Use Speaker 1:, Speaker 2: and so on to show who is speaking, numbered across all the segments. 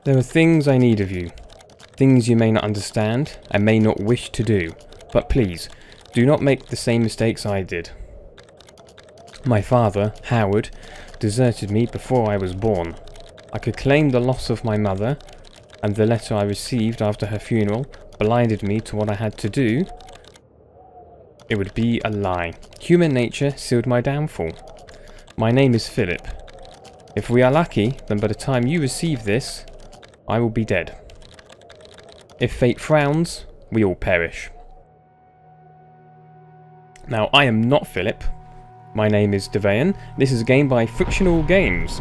Speaker 1: There are things I need of you. Things you may not understand and may not wish to do. But please, do not make the same mistakes I did. My father, Howard, deserted me before I was born. I could claim the loss of my mother, and the letter I received after her funeral blinded me to what I had to do. It would be a lie. Human nature sealed my downfall. My name is Philip. If we are lucky, then by the time you receive this, I will be dead. If fate frowns, we all perish. Now, I am not Philip. My name is Dervaon. This is a game by Frictional Games.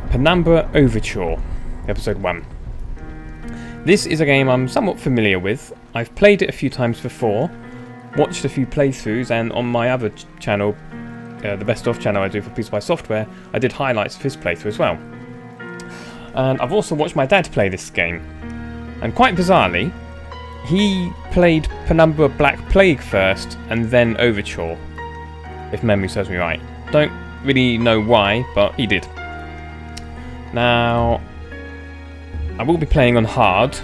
Speaker 1: Penumbra Overture, Episode 1. This is a game I'm somewhat familiar with. I've played it a few times before, watched a few playthroughs, and on my other channel, the Best Of channel I do for Piece by Software, I did highlights of his playthrough as well. And I've also watched my dad play this game. And quite bizarrely, he played Penumbra Black Plague first, and then Overture, if memory serves me right. Don't really know why, but he did. Now, I will be playing on hard,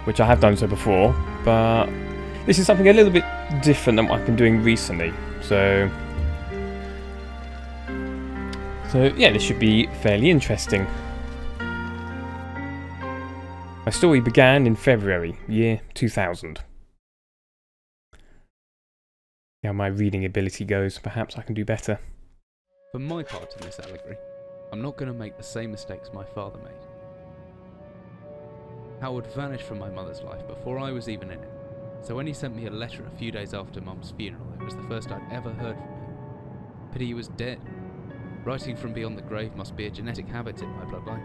Speaker 1: which I have done so before, but this is something a little bit different than what I've been doing recently. So yeah, this should be fairly interesting. My story began in February, year 2000. How my reading ability goes, perhaps I can do better.
Speaker 2: For my part in this allegory, I'm not going to make the same mistakes my father made. Howard vanished from my mother's life before I was even in it, so when he sent me a letter a few days after Mum's funeral, it was the first I'd ever heard from him. Pity he was dead. Writing from beyond the grave must be a genetic habit in my bloodline.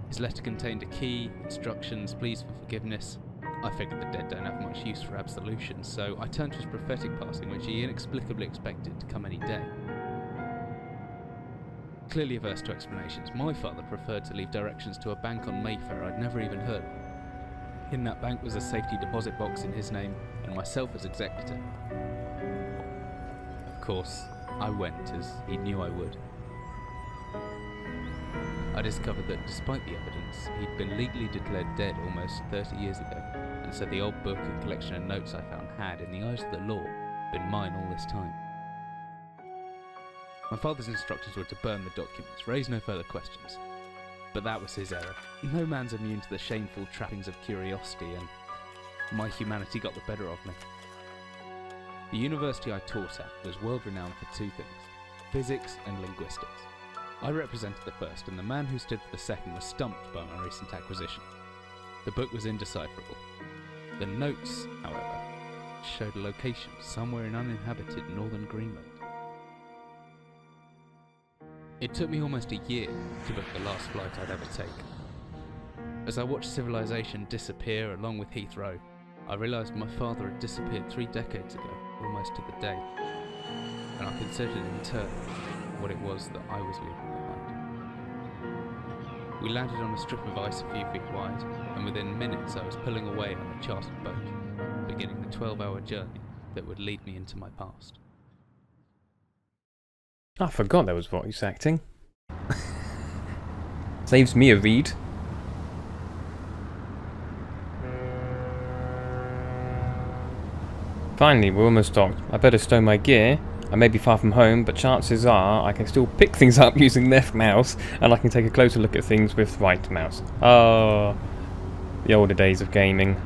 Speaker 2: His letter contained a key, instructions, pleas for forgiveness. I figured the dead don't have much use for absolution, so I turned to his prophetic passing, which he inexplicably expected to come any day. Clearly averse to explanations, my father preferred to leave directions to a bank on Mayfair I'd never even heard of. In that bank was a safety deposit box in his name, and myself as executor. Of course, I went, as he knew I would. I discovered that despite the evidence, he'd been legally declared dead almost 30 years ago, and so the old book and collection of notes I found had, in the eyes of the law, been mine all this time. My father's instructions were to burn the documents, raise no further questions. But that was his error. No man's immune to the shameful trappings of curiosity, and my humanity got the better of me. The university I taught at was world renowned for two things: physics and linguistics. I represented the first, and the man who stood for the second was stumped by my recent acquisition. The book was indecipherable. The notes, however, showed a location somewhere in uninhabited northern Greenland. It took me almost a year to book the last flight I'd ever take. As I watched civilization disappear along with Heathrow, I realised my father had disappeared 3 decades ago, almost to the day, and I considered in turn what it was that I was leaving behind. We landed on a strip of ice a few feet wide, and within minutes I was pulling away on a chartered boat, beginning the 12-hour journey that would lead me into my past.
Speaker 1: I forgot there was voice acting. Saves me a read. Finally, we're almost docked. I better stow my gear. I may be far from home, but chances are I can still pick things up using left mouse, and I can take a closer look at things with right mouse. Oh, the older days of gaming.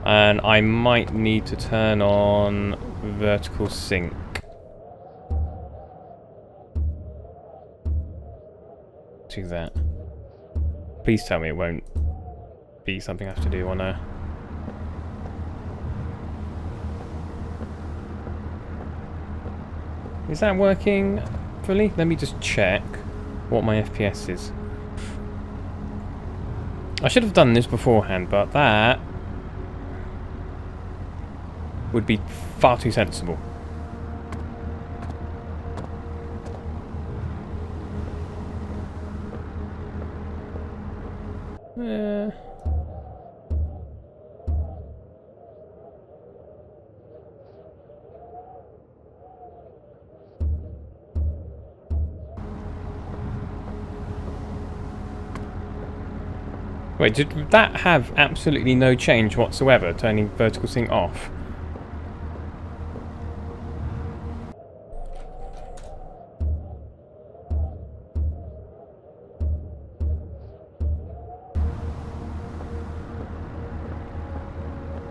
Speaker 1: And I might need to turn on vertical sync. Do that. Please tell me it won't be something I have to do on a... Is that working fully? Let me just check what my FPS is. I should have done this beforehand, but that would be far too sensible. Wait, did that have absolutely no change whatsoever, turning vertical sync off?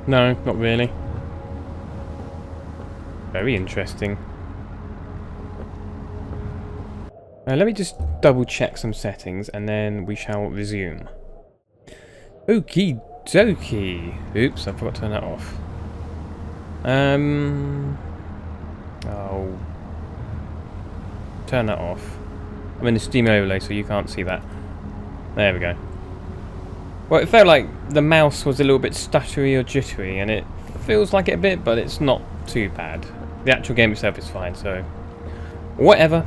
Speaker 1: No, not really. Very interesting. Let me just double check some settings and then we shall resume. Okie dokie. Oops, I forgot to turn that off. Oh. Turn that off. I'm in the Steam overlay so you can't see that. There we go. Well, it felt like the mouse was a little bit stuttery or jittery, and it feels like it a bit, but it's not too bad. The actual game itself is fine, so whatever.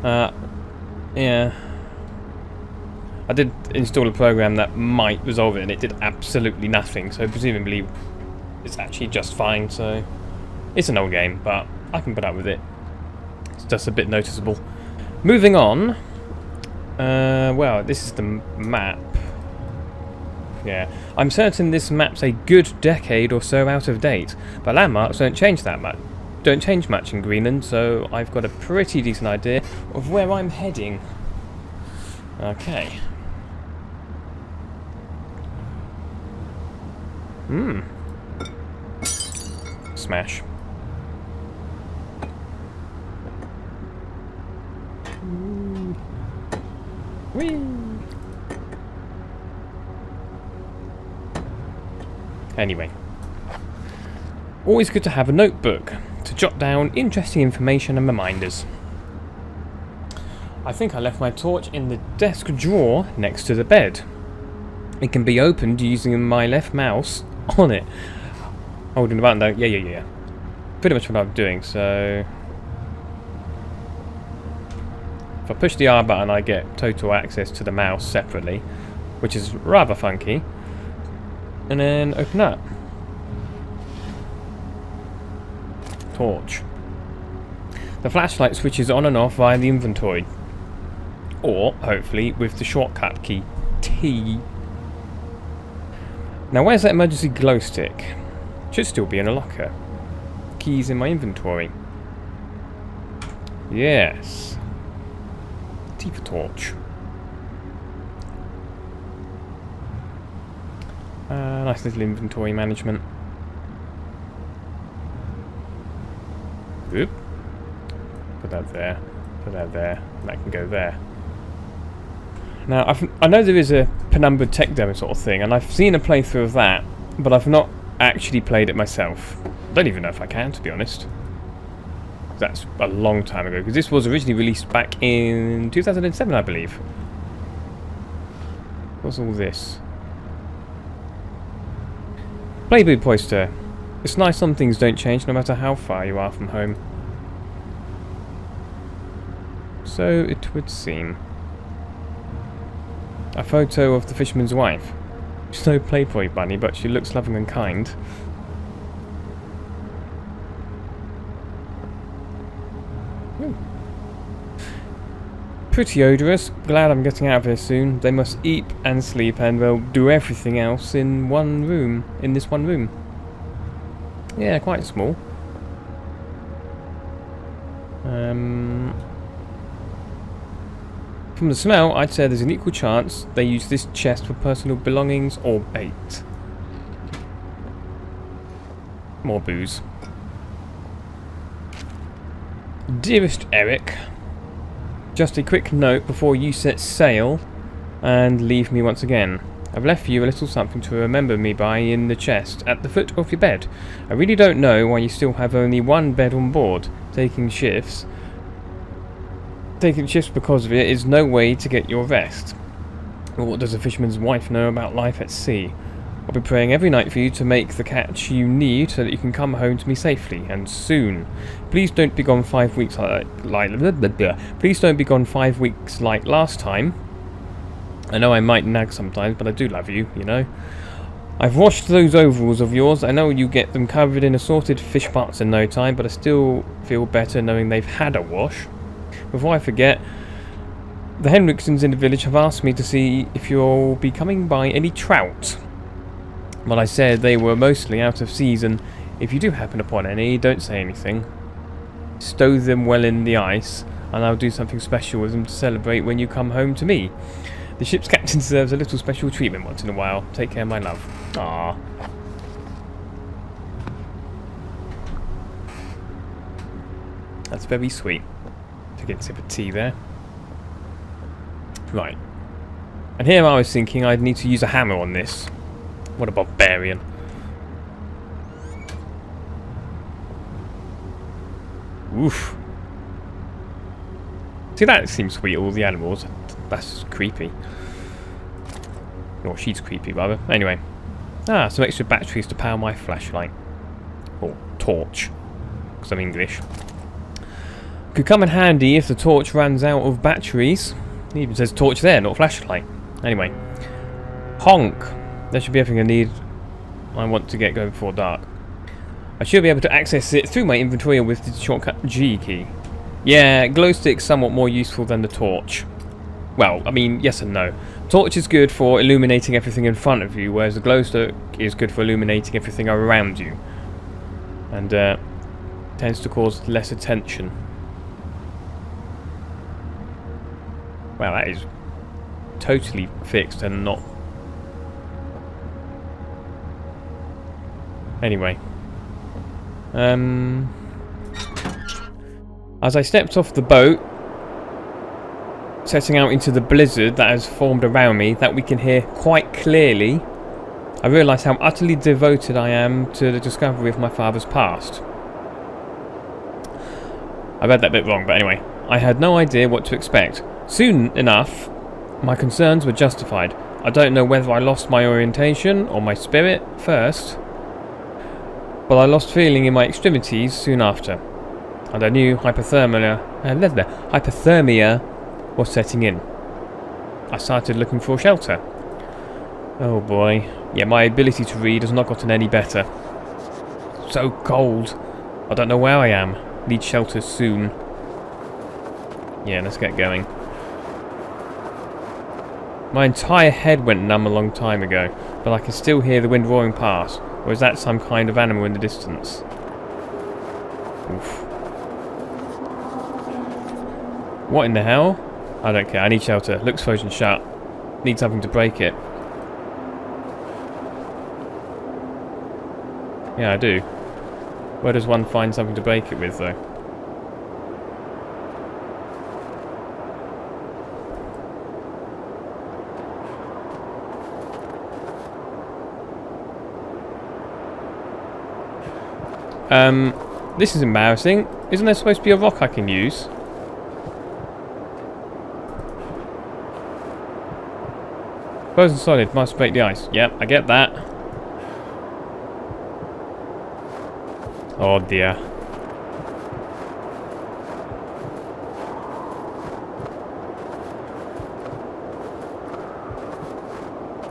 Speaker 1: Yeah. I did install a program that might resolve it, and it did absolutely nothing, so presumably it's actually just fine, so it's an old game, but I can put up with it. It's just a bit noticeable. Moving on. Well, this is the map. Yeah, I'm certain this map's a good decade or so out of date, but landmarks don't change that much. Don't change much in Greenland, so I've got a pretty decent idea of where I'm heading. Okay. Smash. Whee! Anyway. Always good to have a notebook to jot down interesting information and reminders. I think I left my torch in the desk drawer next to the bed. It can be opened using my left mouse on it. Holding the button though. Yeah. Pretty much what I'm doing, so if I push the R button I get total access to the mouse separately, which is rather funky. And then open up. Torch. The flashlight switches on and off via the inventory. Or, hopefully, with the shortcut key T. Now where's that emergency glow stick? Should still be in a locker. Keys in my inventory. Yes. T for torch. Nice little inventory management. Oop. Put that there. Put that there. That can go there. Now, I know there is a Penumbra tech demo sort of thing, and I've seen a playthrough of that, but I've not actually played it myself. I don't even know if I can, to be honest. That's a long time ago, because this was originally released back in 2007, I believe. What's all this? Playboy poster. It's nice some things don't change no matter how far you are from home. So it would seem. A photo of the fisherman's wife. She's no Playboy bunny, but she looks loving and kind. Ooh. Pretty odorous. Glad I'm getting out of here soon. They must eat and sleep and they'll do everything else in one room. In this one room. Yeah, quite small. From the smell, I'd say there's an equal chance they use this chest for personal belongings or bait. More booze. Dearest Eric, just a quick note before you set sail and leave me once again. I've left for you a little something to remember me by in the chest at the foot of your bed. I really don't know why you still have only one bed on board. Taking shifts because of it is no way to get your rest. What does a fisherman's wife know about life at sea? I'll be praying every night for you to make the catch you need so that you can come home to me safely and soon. Please don't be gone 5 weeks Please don't be gone 5 weeks like last time. I know I might nag sometimes, but I do love you, you know. I've washed those overalls of yours. I know you get them covered in assorted fish parts in no time, but I still feel better knowing they've had a wash. Before I forget, The Henriksons in the village have asked me to see if you'll be coming by any trout. But I said they were mostly out of season. If you do happen upon any, don't say anything. Stow them well in the ice, and I'll do something special with them to celebrate when you come home to me. The ship's captain deserves a little special treatment once in a while. Take care, my love. Aww. That's very sweet. Take a sip of tea there. Right. And here I was thinking I'd need to use a hammer on this. What a barbarian. Oof. See, that seems sweet, all the animals. That's creepy. Or she's creepy, rather. Anyway. Ah, some extra batteries to power my flashlight. Or torch. Because I'm English. Could come in handy if the torch runs out of batteries. It even says torch there, not flashlight. Anyway. Honk. That should be everything I need. I want to get going before dark. I should be able to access it through my inventory with the shortcut G key. Yeah, glow stick's somewhat more useful than the torch. Well, I mean, yes and no. Torch is good for illuminating everything in front of you, whereas the glow stick is good for illuminating everything around you. And tends to cause less attention. Wow, that is totally fixed and not... Anyway. As I stepped off the boat, setting out into the blizzard that has formed around me, that we can hear quite clearly, I realised how utterly devoted I am to the discovery of my father's past. I read that bit wrong, but anyway. I had no idea what to expect. Soon enough, my concerns were justified. I don't know whether I lost my orientation or my spirit first, but I lost feeling in my extremities soon after, and I knew hypothermia was setting in. I started looking for shelter. Oh boy. Yeah, my ability to read has not gotten any better. So cold. I don't know where I am. Need shelter soon. Yeah, let's get going. My entire head went numb a long time ago, but I can still hear the wind roaring past. Or is that some kind of animal in the distance? Oof. What in the hell? I don't care, I need shelter. Looks frozen shut. Need something to break it. Yeah, I do. Where does one find something to break it with, though? This is embarrassing. Isn't there supposed to be a rock I can use? Frozen solid must break the ice. Yep, I get that. Oh dear.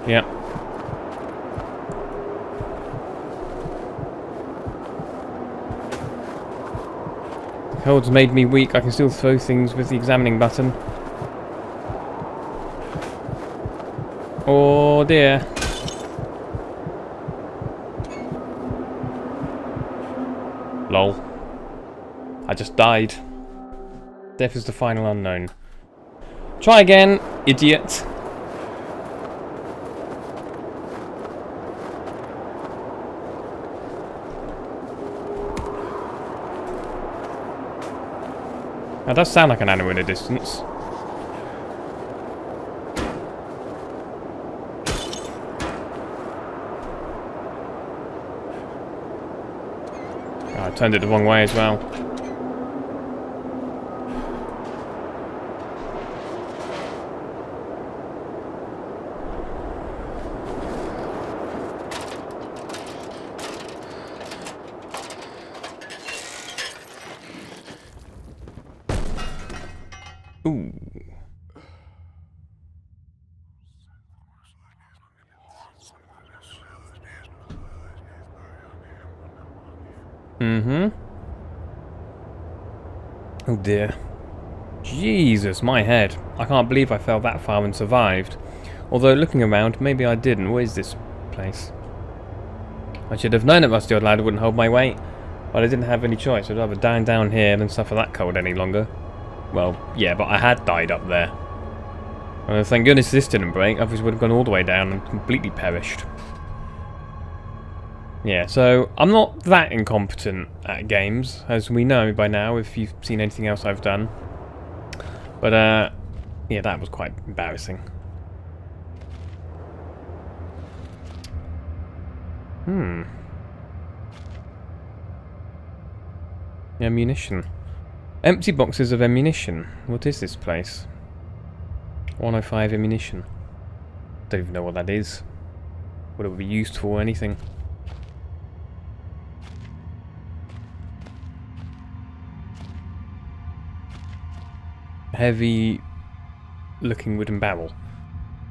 Speaker 1: Yep. Cold's made me weak. I can still throw things with the examining button. Oh dear. Lol. I just died. Death is the final unknown. Try again, idiot. That does sound like an animal in the distance. Oh, I turned it the wrong way as well. Ooh. Mm-hmm. Oh dear. Jesus, my head. I can't believe I fell that far and survived. Although, looking around, maybe I didn't. What is this place? I should have known that Rusty Old Lad wouldn't hold my weight. But I didn't have any choice. I'd rather die down here than suffer that cold any longer. Well, yeah, but I had died up there. Thank goodness this didn't break. Others would have gone all the way down and completely perished. Yeah, so I'm not that incompetent at games, as we know by now, if you've seen anything else I've done. But, yeah, that was quite embarrassing. Ammunition. Empty boxes of ammunition. What is this place? 105 ammunition. Don't even know what that is. What it would be used for or anything. Heavy looking wooden barrel.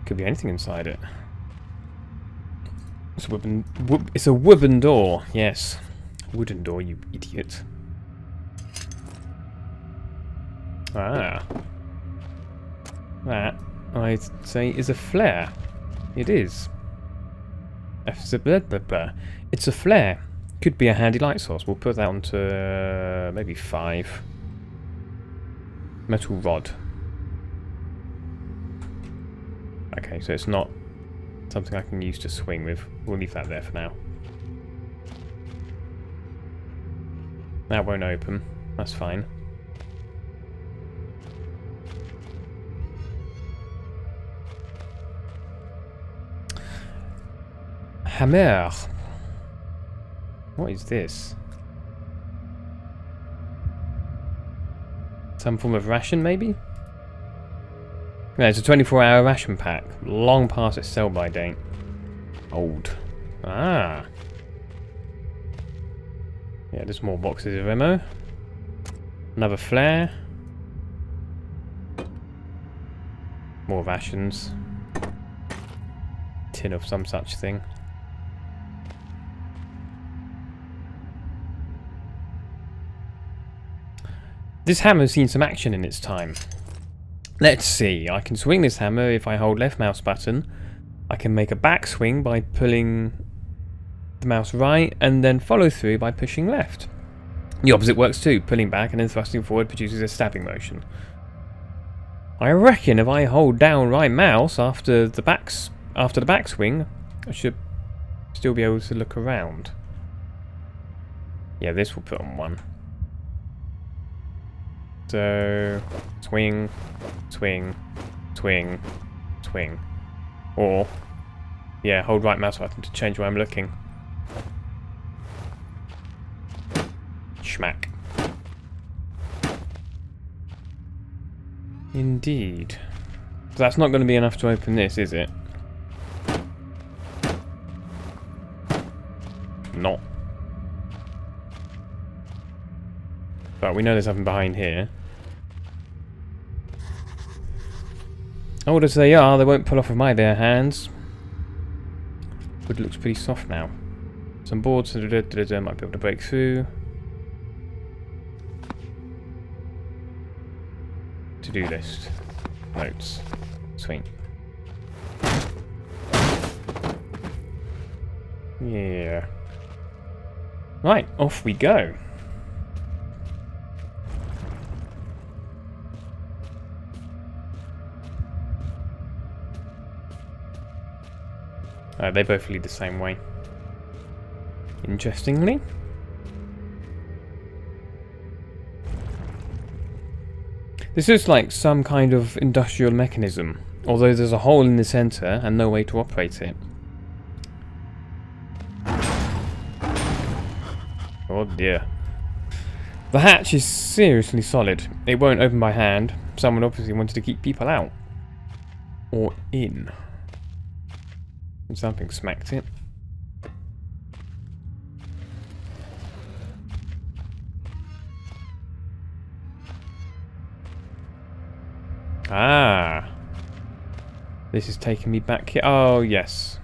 Speaker 1: Could be anything inside it. It's a wooden door, yes. Wooden door, you idiot. Ah. That, I'd say, is a flare. It is. It's a flare. Could be a handy light source. We'll put that onto maybe 5. Metal rod. Okay, so it's not something I can use to swing with. We'll leave that there for now. That won't open. That's fine. Hammer. What is this? Some form of ration, maybe? No, it's a 24-hour ration pack. Long past its sell-by date. Old. Ah. Yeah, there's more boxes of ammo. Another flare. More rations. Tin of some such thing. This hammer's seen some action in its time. Let's see, I can swing this hammer if I hold left mouse button. I can make a back swing by pulling the mouse right, and then follow through by pushing left. The opposite works too, pulling back and then thrusting forward produces a stabbing motion. I reckon if I hold down right mouse after the back swing, I should still be able to look around. Yeah, this will put on 1. So, swing, swing, swing, swing. Or, yeah, hold right mouse button to change where I'm looking. Schmack. Indeed. That's not going to be enough to open this, is it? Not. But we know there's something behind here. Old as they are, they won't pull off with my bare hands. Wood looks pretty soft now. Some boards might be able to break through. To-do list. Notes. Sweet. Yeah. Right, off we go. They both lead the same way. Interestingly. This is like some kind of industrial mechanism, although there's a hole in the centre and no way to operate it. Oh dear. The hatch is seriously solid. It won't open by hand. Someone obviously wanted to keep people out. Or in. Something smacked it. Ah. This is taking me back here. Oh, yes.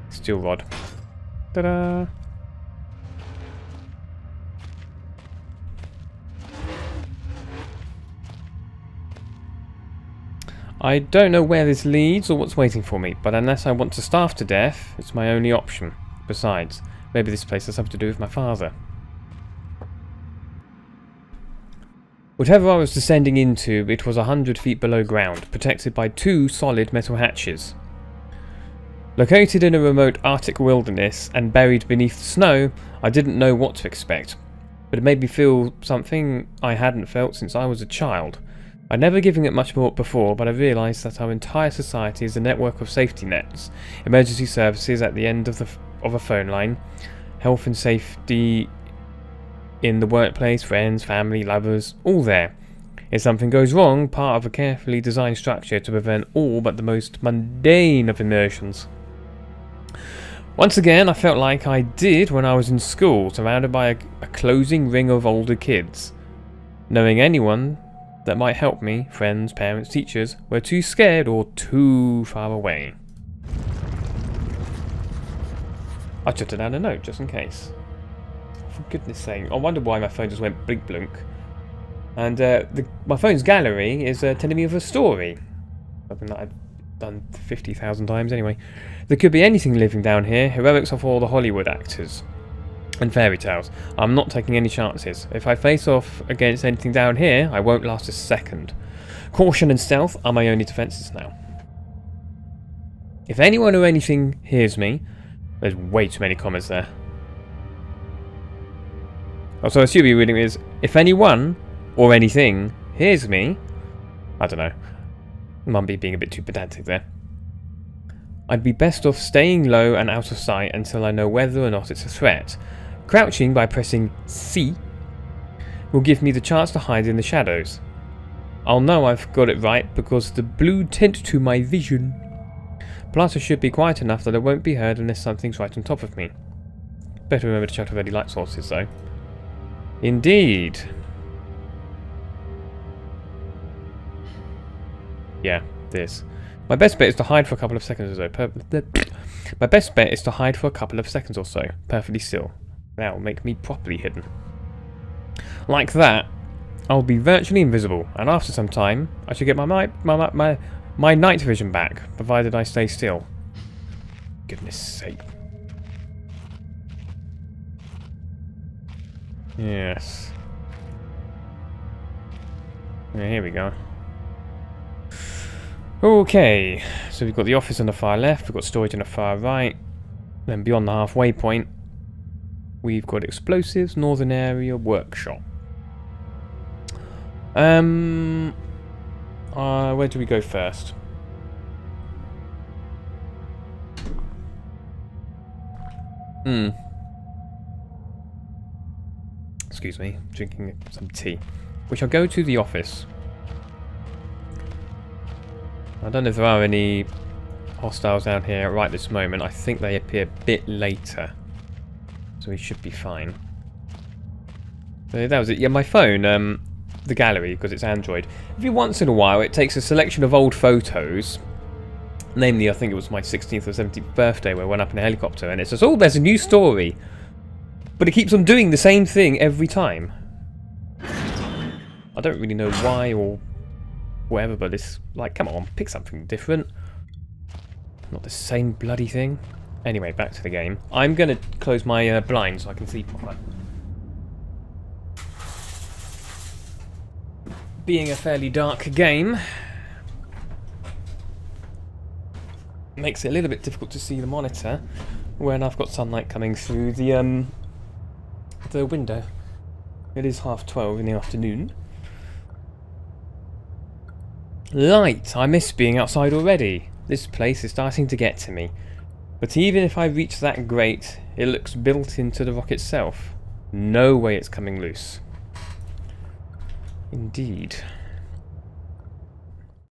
Speaker 1: Steel rod. Ta-da! I don't know where this leads or what's waiting for me, but unless I want to starve to death, it's my only option. Besides, maybe this place has something to do with my father. Whatever I was descending into, it was 100 feet below ground, protected by 2 solid metal hatches. Located in a remote Arctic wilderness and buried beneath the snow, I didn't know what to expect, but it made me feel something I hadn't felt since I was a child. I'd never given it much thought before, but I realised that our entire society is a network of safety nets, emergency services at the end of a phone line, health and safety in the workplace, friends, family, lovers, all there. If something goes wrong, part of a carefully designed structure to prevent all but the most mundane of immersions. Once again, I felt like I did when I was in school, surrounded by a closing ring of older kids. Knowing anyone that might help me, friends, parents, teachers, were too scared or too far away. I jotted down a note just in case. For goodness sake, I wonder why my phone just went blink blunk. And my phone's gallery is telling me of a story. Something that I've done 50,000 times anyway. There could be anything living down here, heroics of all the Hollywood actors. And fairy tales. I'm not taking any chances. If I face off against anything down here, I won't last a second. Caution and stealth are my only defences now. If anyone or anything hears me, there's way too many commas there. Also, I assume your reading is, if anyone or anything hears me, I don't know. Mum be being a bit too pedantic there. I'd be best off staying low and out of sight until I know whether or not it's a threat. Crouching by pressing C will give me the chance to hide in the shadows. I'll know I've got it right because the blue tint to my vision. Plus I should be quiet enough that I won't be heard unless something's right on top of me. Better remember to shut off any light sources though. Indeed. Yeah, this. My best bet is to hide for a couple of seconds or so. My best bet is to hide for a couple of seconds or so, perfectly still. That will make me properly hidden. Like that, I'll be virtually invisible, and after some time, I should get my night vision back, provided I stay still. Goodness sake. Yes. Yeah, here we go. Okay, so we've got the office on the far left, we've got storage on the far right, then beyond the halfway point, we've got explosives, northern area, workshop. Where do we go first? Excuse me, drinking some tea. We shall go to the office. I don't know if there are any hostiles down here right this moment. I think they appear a bit later. So we should be fine. So that was it. Yeah, my phone, the gallery, because it's Android. Every once in a while it takes a selection of old photos. Namely, I think it was my 16th or 17th birthday where I went up in a helicopter and it says, oh, there's a new story. But it keeps on doing the same thing every time. I don't really know why or whatever, but it's like, come on, pick something different. Not the same bloody thing. Anyway, back to the game. I'm going to close my blinds so I can see proper. Being a fairly dark game, makes it a little bit difficult to see the monitor when I've got sunlight coming through the window. It is 12:30 in the afternoon. Light! I miss being outside already. This place is starting to get to me. But even if I reach that grate, it looks built into the rock itself. No way it's coming loose. Indeed.